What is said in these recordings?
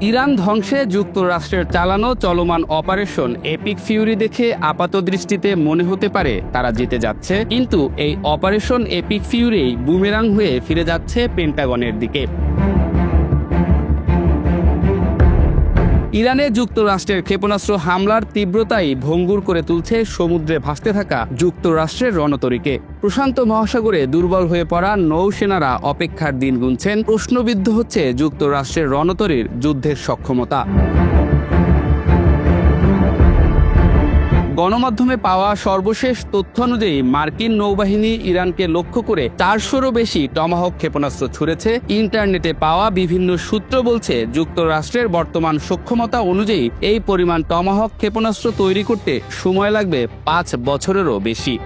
Iran ধ্বংসে যুক্তরাষ্ট্রের চালানো চলমান অপারেশন এপিক ফিউরি দেখে আপাতদৃষ্টিতে মনে হতে পারে তারা জিতে যাচ্ছে, কিন্তু এই অপারেশন এপিক ফিউরি বুমেরাং হয়ে ফিরে যাচ্ছে পেন্টাগনের দিকে। ইরানে যুক্তরাষ্ট্রের ক্ষেপণাস্ত্র হামলার তীব্রতাই ভঙ্গুর করে তুলছে সমুদ্রে ভাসতে থাকা যুক্তরাষ্ট্রের রণতরীকে। প্রশান্ত মহাসাগরে দুর্বল হয়ে পড়া নৌসেনারা অপেক্ষার দিন গুনছেন। প্রশ্নবিদ্ধ হচ্ছে যুক্তরাষ্ট্রের রণতরীর যুদ্ধের সক্ষমতা। গণমাধ্যমে পাওয়া সর্বশেষ তথ্য অনুযায়ী মার্কিন নৌবাহিনী ইরানকে লক্ষ্য করে 400-রও বেশি টমাহক ক্ষেপণাস্ত্র ছুড়েছে। ইন্টারনেটে পাওয়া বিভিন্ন সূত্র বলছে, যুক্তরাষ্ট্রের বর্তমান সক্ষমতা অনুযায়ী এই পরিমাণ টমাহক ক্ষেপণাস্ত্র তৈরি করতে সময় লাগবে 5 বছরেরও বেশি।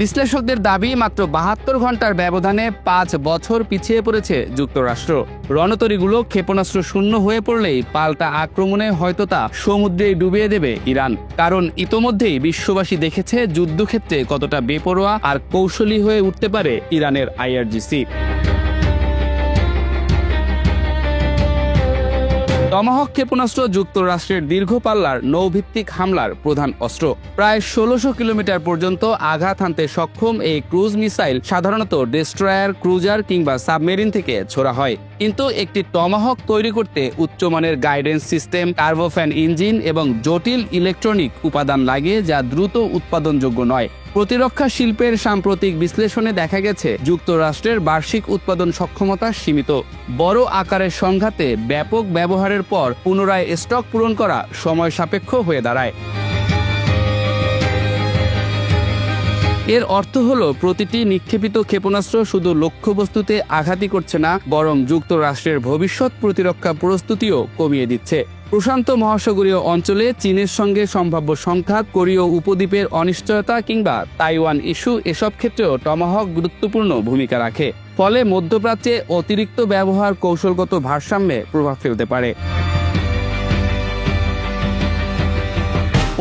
বিশ্লেষকদের দাবি, মাত্র 72 ঘন্টার ব্যবধানে 5 বছর পিছিয়ে পড়েছে যুক্তরাষ্ট্র। রণতরীগুলো ক্ষেপণাস্ত্র শূন্য হয়ে পড়লেই পাল্টা আক্রমণে হয়তো তা সমুদ্রেই ডুবিয়ে দেবে ইরান। কারণ ইতোমধ্যেই বিশ্ববাসী দেখেছে যুদ্ধক্ষেত্রে কতটা বেপরোয়া আর কৌশলী হয়ে উঠতে পারে ইরানের IRGC। টমাহক ক্ষেপণাস্ত্র যুক্তরাষ্ট্রের দীর্ঘ পাল্লার নৌভিত্তিক হামলার প্রধান অস্ত্র। প্রায় 1600 কিলোমিটার পর্যন্ত আঘাত হানতে সক্ষম এই ক্রুজ মিসাইল সাধারণত ডেস্ট্রয়ার, ক্রুজার কিংবা সাবমেরিন থেকে ছোড়া হয়। কিন্তু একটি টমাহক তৈরি করতে উচ্চমানের গাইডেন্স সিস্টেম, টার্বোফ্যান ইঞ্জিন এবং জটিল ইলেকট্রনিক উপাদান লাগে, যা দ্রুত উৎপাদনযোগ্য নয়। প্রতিরক্ষা শিল্পের সাম্প্রতিক বিশ্লেষণে দেখা গেছে, যুক্তরাষ্ট্রের বার্ষিক উৎপাদন সক্ষমতা সীমিত। বড় আকারের সংঘাতে ব্যাপক ব্যবহারের পর পুনরায় স্টক পূরণ করা সময় সাপেক্ষ হয়ে দাঁড়ায়। এর অর্থ হলো, প্রতিটি নিক্ষেপিত ক্ষেপণাস্ত্র শুধু লক্ষ্যবস্তুতে আঘাতই করছে না, বরং যুক্তরাষ্ট্রের ভবিষ্যৎ প্রতিরক্ষা প্রস্তুতিও কমিয়ে দিচ্ছে। প্রশান্ত মহাসাগরীয় অঞ্চলে চীনের সঙ্গে সম্ভাব্য সংঘাত, কোরীয় উপদ্বীপের অনিশ্চয়তা কিংবা তাইওয়ান ইস্যু, এসব ক্ষেত্রেও টমাহক গুরুত্বপূর্ণ ভূমিকা রাখে। ফলে মধ্যপ্রাচ্যে অতিরিক্ত ব্যবহার কৌশলগত ভারসাম্যে প্রভাব ফেলতে পারে।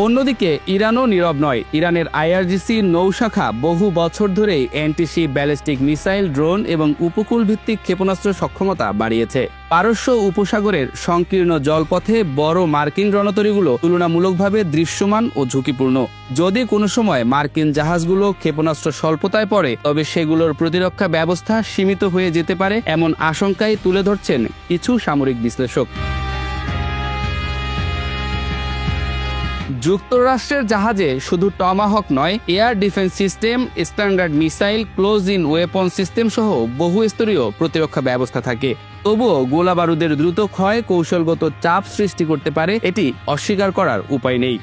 অন্যদিকে ইরানও নীরব নয়। ইরানের IRGC নৌশাখা বহু বছর ধরেই অ্যান্টিশিপ ব্যালিস্টিক মিসাইল, ড্রোন এবং উপকূল ভিত্তিক ক্ষেপণাস্ত্র সক্ষমতা বাড়িয়েছে। পারস্য উপসাগরের সংকীর্ণ জলপথে বড় মার্কিন রণতরীগুলো তুলনামূলকভাবে দৃশ্যমান ও ঝুঁকিপূর্ণ। যদি কোনো সময় মার্কিন জাহাজগুলো ক্ষেপণাস্ত্র স্বল্পতায় পড়ে, তবে সেগুলোর প্রতিরক্ষা ব্যবস্থা সীমিত হয়ে যেতে পারে, এমন আশঙ্কাই তুলে ধরছেন কিছু সামরিক বিশ্লেষক। যুক্তরাষ্ট্রের জাহাজে শুধু টমাহক নয়, air defence system, standard missile, close in weapon system সহ বহুস্তরীয় প্রতিরক্ষা ব্যবস্থা থাকে। তবুও গোলাবারুদের দ্রুত ক্ষয় কৌশলগত চাপ সৃষ্টি করতে পারে, এটি অস্বীকার করার উপায় নেই।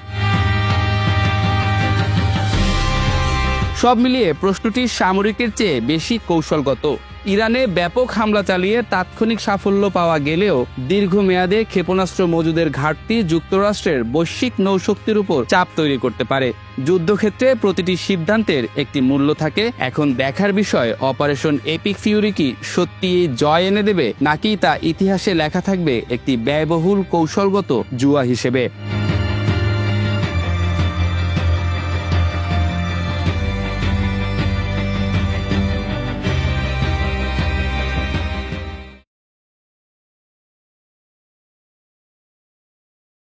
সব মিলিয়ে প্রশ্নটি সামরিকের চেয়ে বেশি কৌশলগত। ইরানে ব্যাপক হামলা চালিয়ে তাৎক্ষণিক সাফল্য পাওয়া গেলেও দীর্ঘমেয়াদে ক্ষেপণাস্ত্র মজুদের ঘাটতি যুক্তরাষ্ট্রের বৈশ্বিক নৌশক্তির উপর চাপ তৈরি করতে পারে। যুদ্ধক্ষেত্রে প্রতিটি সিদ্ধান্তের একটি মূল্য থাকে। এখন দেখার বিষয়, অপারেশন এপিক ফিউরি কি সত্যি জয় এনে দেবে, নাকি তা ইতিহাসে লেখা থাকবে একটি ব্যয়বহুল কৌশলগত জুয়া হিসেবে।